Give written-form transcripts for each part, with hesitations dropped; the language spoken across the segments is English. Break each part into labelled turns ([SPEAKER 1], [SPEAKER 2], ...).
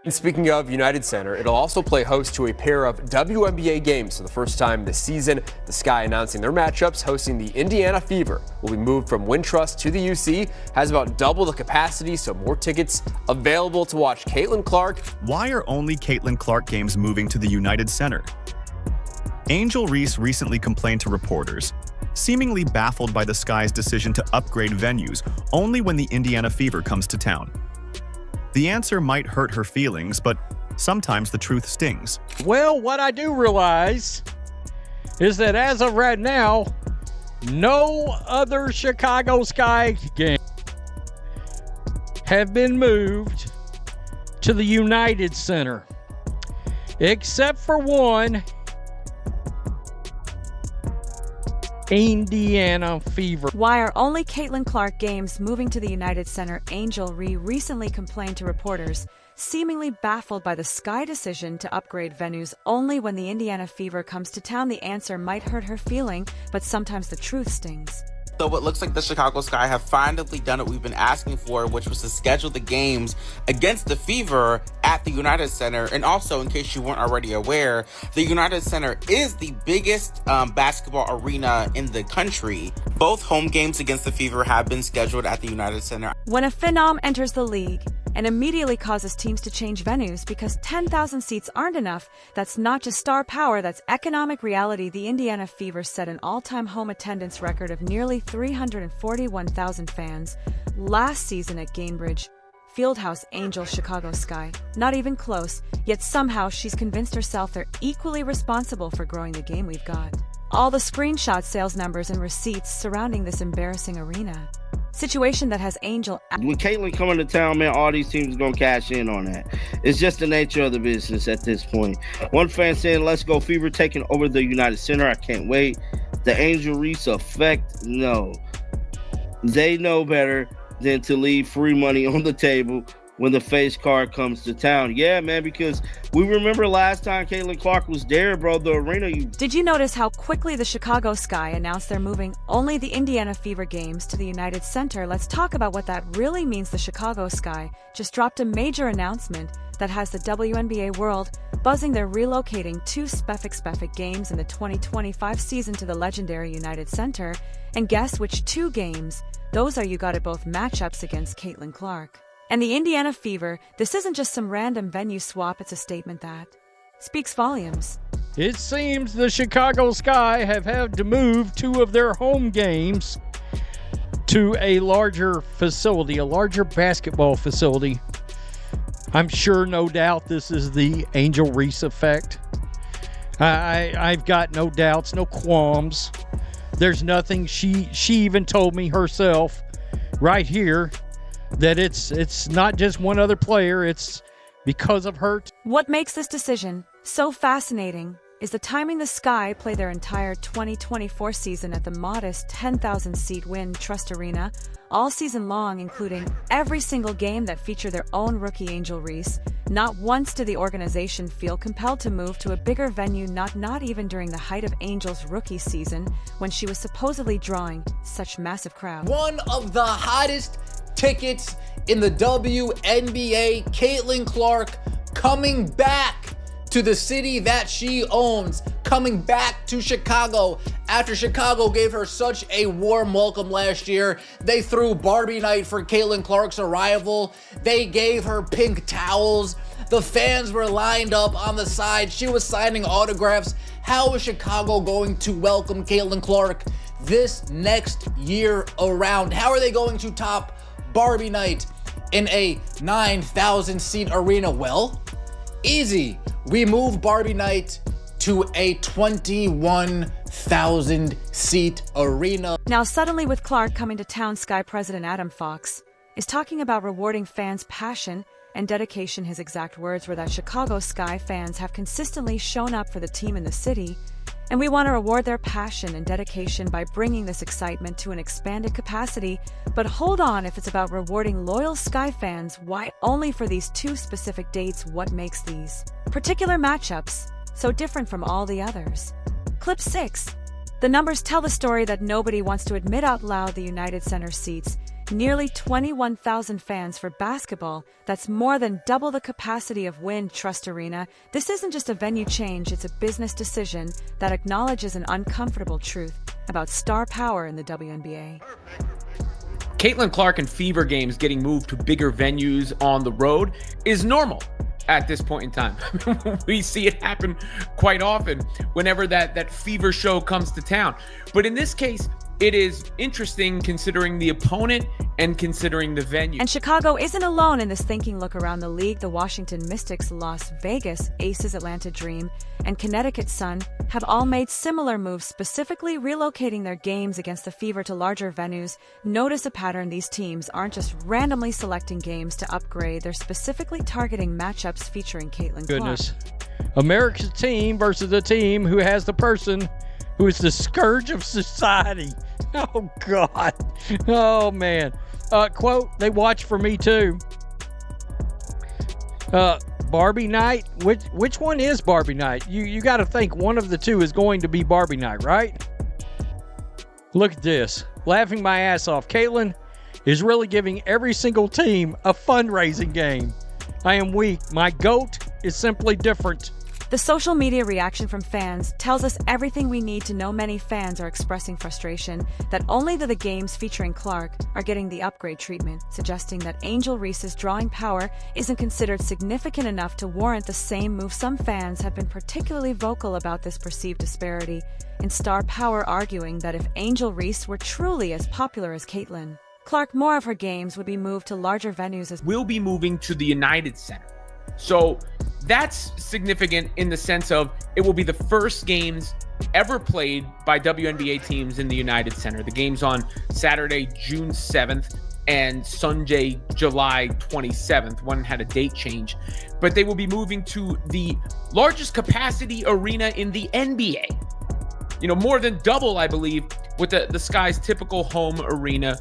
[SPEAKER 1] And speaking of United Center, it'll also play host to a pair of WNBA games for the first time this season. The Sky announcing their matchups, hosting the Indiana Fever. Will be moved from Wintrust to the UC, has about double the capacity, so more tickets available to watch Caitlin Clark.
[SPEAKER 2] Why are only Caitlin Clark games moving to the United Center? Angel Reese recently complained to reporters, seemingly baffled by the Sky's decision to upgrade venues only when the Indiana Fever comes to town. The answer might hurt her feelings, but sometimes the truth stings.
[SPEAKER 3] Well, what I do realize is that as of right now, no other Chicago Sky game have been moved to the United Center, except for one, Indiana Fever.
[SPEAKER 4] Why are only Caitlin Clark games moving to the United Center? Angel Reese recently complained to reporters, seemingly baffled by the Sky decision to upgrade venues only when the Indiana Fever comes to town. The answer might hurt her feeling, but sometimes the truth stings.
[SPEAKER 5] So it looks like the Chicago Sky have finally done what we've been asking for, which was to schedule the games against the Fever at the United Center. And also, in case you weren't already aware, the United Center is the biggest basketball arena in the country. Both home games against the Fever have been scheduled at the United Center.
[SPEAKER 4] When a phenom enters the league and immediately causes teams to change venues because 10,000 seats aren't enough, that's not just star power, that's economic reality. The Indiana Fever set an all-time home attendance record of nearly 341,000 fans last season at Gainbridge Fieldhouse. Angel Chicago Sky, not even close, yet somehow she's convinced herself they're equally responsible for growing the game. We've got all the screenshot sales numbers and receipts surrounding this embarrassing arena situation that has Angel.
[SPEAKER 6] When Caitlin coming to town, man, all these teams are going to cash in on that. It's just the nature of the business at this point. One fan saying, let's go Fever, taking over the United Center. I can't wait. The Angel Reese effect, no. They know better than to leave free money on the table when the face card comes to town. Yeah, man, because we remember last time Caitlin Clark was there, bro, the arena.
[SPEAKER 4] Did you notice how quickly the Chicago Sky announced they're moving only the Indiana Fever games to the United Center? Let's talk about what that really means. The Chicago Sky just dropped a major announcement that has the WNBA world buzzing. They're relocating two specific games in the 2025 season to the legendary United Center. And guess which two games? Those are, you got it, both matchups against Caitlin Clark and the Indiana Fever. This isn't just some random venue swap, it's a statement that speaks volumes.
[SPEAKER 3] It seems the Chicago Sky have had to move two of their home games to a larger facility, a larger basketball facility. I'm sure, no doubt, this is the Angel Reese effect. I've got no doubts, no qualms. There's nothing. She even told me herself right here that it's not just one other player, it's because of her.
[SPEAKER 4] What makes this decision so fascinating is the timing. The Sky play their entire 2024 season at the modest 10,000-seat Wintrust Arena all season long, including every single game that feature their own rookie Angel Reese. Not once did the organization feel compelled to move to a bigger venue, not even during the height of Angel's rookie season, when she was supposedly drawing such massive crowds.
[SPEAKER 7] One of the hottest tickets in the WNBA, Caitlin Clark coming back to the city that she owns, coming back to Chicago after Chicago gave her such a warm welcome last year. They threw Barbie night for Caitlin Clark's arrival. They gave her pink towels. The fans were lined up on the side. She was signing autographs. How is Chicago going to welcome Caitlin Clark this next year around? How are they going to top Barbie night in a 9,000-seat arena? Well, easy. We move Barbie night to a 21,000-seat arena.
[SPEAKER 4] Now, suddenly, with Clark coming to town, Sky President Adam Fox is talking about rewarding fans' passion and dedication. His exact words were that Chicago Sky fans have consistently shown up for the team in the city, and we want to reward their passion and dedication by bringing this excitement to an expanded capacity. But hold on, if it's about rewarding loyal Sky fans, why only for these two specific dates? What makes these particular matchups so different from all the others? Clip 6. The numbers tell the story that nobody wants to admit out loud. The United Center seats Nearly 21,000 fans for basketball. That's more than double the capacity of Wintrust Arena. This isn't just a venue change, it's a business decision that acknowledges an uncomfortable truth about star power in the WNBA.
[SPEAKER 8] Caitlin Clark and Fever games getting moved to bigger venues on the road is normal at this point in time. We see it happen quite often whenever that Fever show comes to town. But in this case, it is interesting considering the opponent and considering the venue.
[SPEAKER 4] And Chicago isn't alone in this thinking. Look around the league. The Washington Mystics, Las Vegas Aces, Atlanta Dream, and Connecticut Sun have all made similar moves, specifically relocating their games against the Fever to larger venues. Notice a pattern. These teams aren't just randomly selecting games to upgrade. They're specifically targeting matchups featuring Caitlin
[SPEAKER 3] Goodness.
[SPEAKER 4] Clark.
[SPEAKER 3] America's team versus a team who has the person who is the scourge of society. Oh, God. Oh, man. Quote, they watch for me, too. Barbie night? Which one is Barbie night? You got to think one of the two is going to be Barbie night, right? Look at this. Laughing my ass off. Caitlin is really giving every single team a fundraising game. I am weak. My GOAT is simply different.
[SPEAKER 4] The social media reaction from fans tells us everything we need to know. Many fans are expressing frustration that only the games featuring Clark are getting the upgrade treatment, suggesting that Angel Reese's drawing power isn't considered significant enough to warrant the same move. Some fans have been particularly vocal about this perceived disparity in star power, arguing that if Angel Reese were truly as popular as Caitlin Clark, more of her games would be moved to larger venues. As
[SPEAKER 8] will be moving to the United Center. So that's significant in the sense of it will be the first games ever played by WNBA teams in the United Center. The games on Saturday, June 7th and Sunday, July 27th. One had a date change, but they will be moving to the largest capacity arena in the NBA. You know, more than double, I believe, what the Sky's typical home arena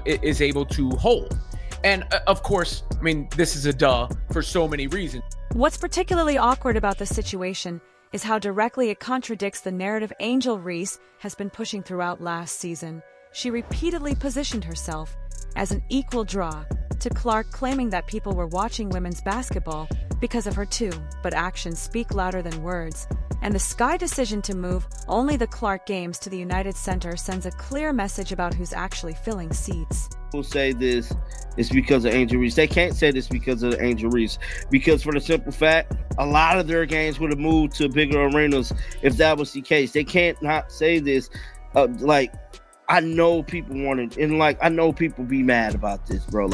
[SPEAKER 8] is able to hold. And of course, I mean, this is a duh for so many reasons.
[SPEAKER 4] What's particularly awkward about this situation is how directly it contradicts the narrative Angel Reese has been pushing throughout last season. She repeatedly positioned herself as an equal draw to Clark, claiming that people were watching women's basketball because of her too, but actions speak louder than words. And the Sky decision to move only the Clark games to the United Center sends a clear message about who's actually filling seats.
[SPEAKER 6] People say this is because of Angel Reese. They can't say this because of Angel Reese, because for the simple fact, a lot of their games would have moved to bigger arenas if that was the case. They can't not say this. I know people want it, and I know people be mad about this, bro.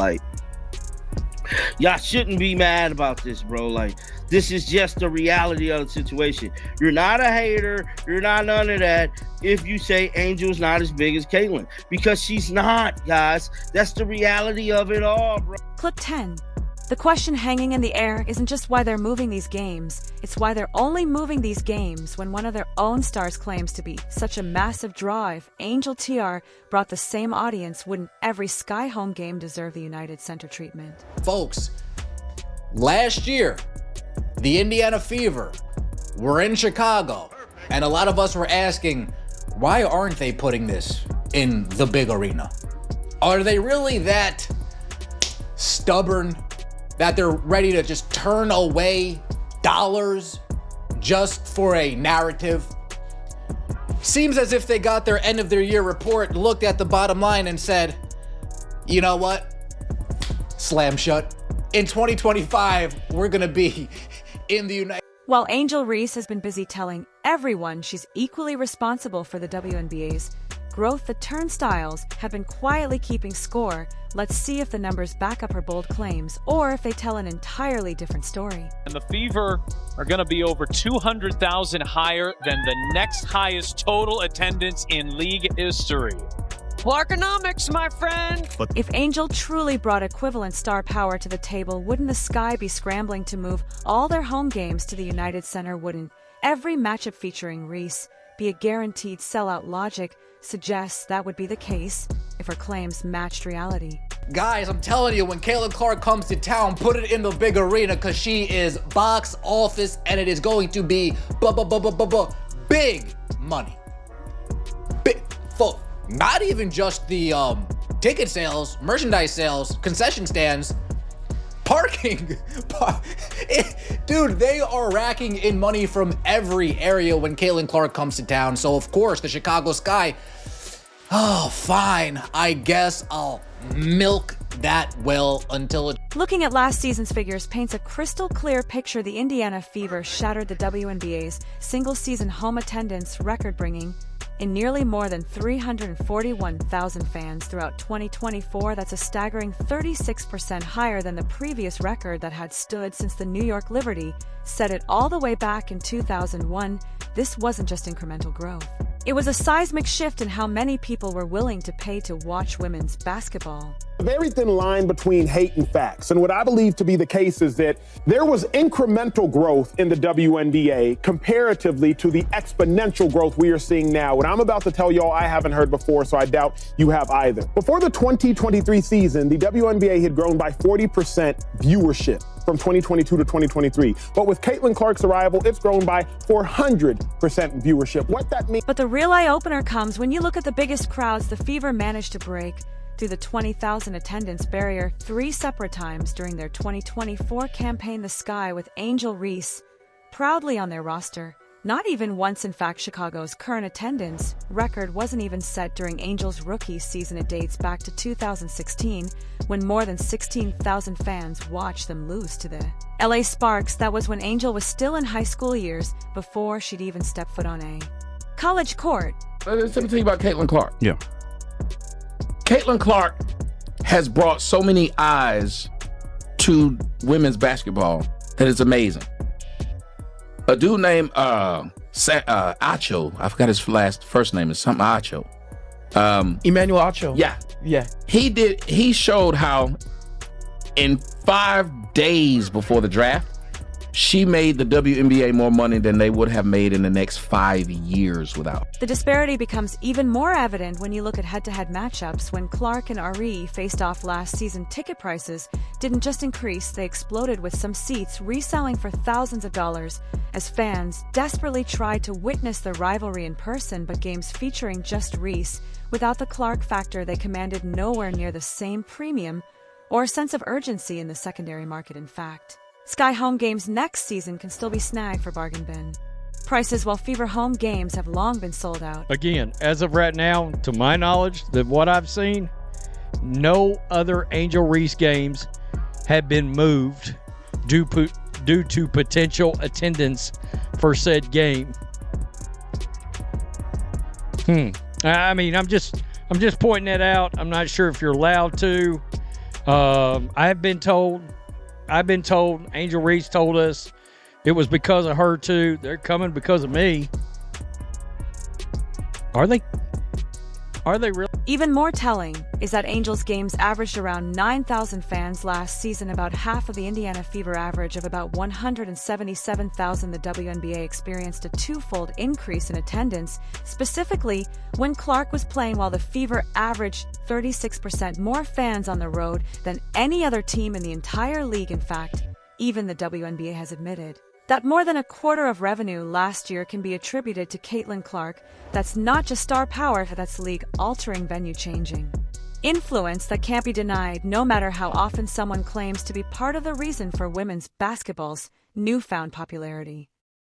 [SPEAKER 6] Y'all shouldn't be mad about this, bro. This is just the reality of the situation. You're not a hater. You're not none of that if you say Angel's not as big as Caitlin, because she's not, guys. That's the reality of it all, bro.
[SPEAKER 4] Clip 10. The question hanging in the air isn't just why they're moving these games, it's why they're only moving these games when one of their own stars claims to be such a massive draw. If Angel TR brought the same audience, wouldn't every Sky home game deserve the United Center treatment?
[SPEAKER 7] Folks, last year, the Indiana Fever were in Chicago, and a lot of us were asking, why aren't they putting this in the big arena? Are they really that stubborn that they're ready to just turn away dollars just for a narrative? Seems as if they got their end of their year report, looked at the bottom line and said, you know what? Slam shut. In 2025, we're gonna be in the United.
[SPEAKER 4] While Angel Reese has been busy telling everyone she's equally responsible for the WNBA's growth, the turnstiles have been quietly keeping score. Let's see if the numbers back up her bold claims, or if they tell an entirely different story.
[SPEAKER 9] And the Fever are going to be over 200,000 higher than the next highest total attendance in league history. Clarkonomics, my friend!
[SPEAKER 4] If Angel truly brought equivalent star power to the table, wouldn't the Sky be scrambling to move all their home games to the United Center? Wouldn't every matchup featuring Reese be a guaranteed sellout? Logic suggests that would be the case if her claims matched reality.
[SPEAKER 7] Guys, I'm telling you, when Caitlin Clark comes to town, put it in the big arena, because she is box office, and it is going to be big money. Big, not even just the ticket sales, merchandise sales, concession stands, parking. Dude, they are racking in money from every area when Caitlin Clark comes to town. So, of course, the Chicago Sky, oh, fine. I guess I'll milk that well until it...
[SPEAKER 4] Looking at last season's figures paints a crystal clear picture. The Indiana Fever shattered the WNBA's single-season home attendance record, bringing in nearly more than 341,000 fans throughout 2024. That's a staggering 36% higher than the previous record that had stood since the New York Liberty set it all the way back in 2001. This wasn't just incremental growth. It was a seismic shift in how many people were willing to pay to watch women's basketball.
[SPEAKER 10] A very thin line between hate and facts. And what I believe to be the case is that there was incremental growth in the WNBA comparatively to the exponential growth we are seeing now. What I'm about to tell y'all I haven't heard before, so I doubt you have either. Before the 2023 season, the WNBA had grown by 40% viewership from 2022 to 2023. But with Caitlin Clark's arrival, it's grown by 400% viewership. What that means...
[SPEAKER 4] But the real eye-opener comes when you look at the biggest crowds the Fever managed to break through the 20,000 attendance barrier 3 separate times during their 2024 campaign The Sky, with Angel Reese proudly on their roster. Not even once. In fact, Chicago's current attendance record wasn't even set during Angel's rookie season. It dates back to 2016, when more than 16,000 fans watched them lose to the LA Sparks. That was when Angel was still in high school years, before she'd even stepped foot on a college court.
[SPEAKER 11] Let me tell you about Caitlin Clark.
[SPEAKER 2] Yeah.
[SPEAKER 11] Caitlin Clark has brought so many eyes to women's basketball that it's amazing. A dude named Acho, I forgot his first name, is something Acho.
[SPEAKER 12] Emmanuel Acho.
[SPEAKER 11] Yeah. He showed how in 5 days before the draft, she made the WNBA more money than they would have made in the next 5 years without.
[SPEAKER 4] The disparity becomes even more evident when you look at head-to-head matchups. When Clark and Ari faced off last season, ticket prices didn't just increase, they exploded, with some seats reselling for thousands of dollars as fans desperately tried to witness the rivalry in person. But games featuring just Reese, without the Clark factor, they commanded nowhere near the same premium or sense of urgency in the secondary market. In fact, Sky home games next season can still be snagged for bargain bin prices, while Fever home games have long been sold out.
[SPEAKER 3] Again, as of right now, to my knowledge, that what I've seen, no other Angel Reese games have been moved due to potential attendance for said game. I mean, I'm just pointing that out. I'm not sure if you're allowed to. I've been told, Angel Reese told us it was because of her too. They're coming because of me. Are they really?
[SPEAKER 4] Even more telling is that Angels games averaged around 9,000 fans last season, about half of the Indiana Fever average of about 177,000. The WNBA experienced a twofold increase in attendance, specifically when Clark was playing, while the Fever averaged 36% more fans on the road than any other team in the entire league. In fact, even the WNBA has admitted that more than a quarter of revenue last year can be attributed to Caitlin Clark. That's not just star power, that's league-altering, venue-changing influence that can't be denied, no matter how often someone claims to be part of the reason for women's basketball's newfound popularity.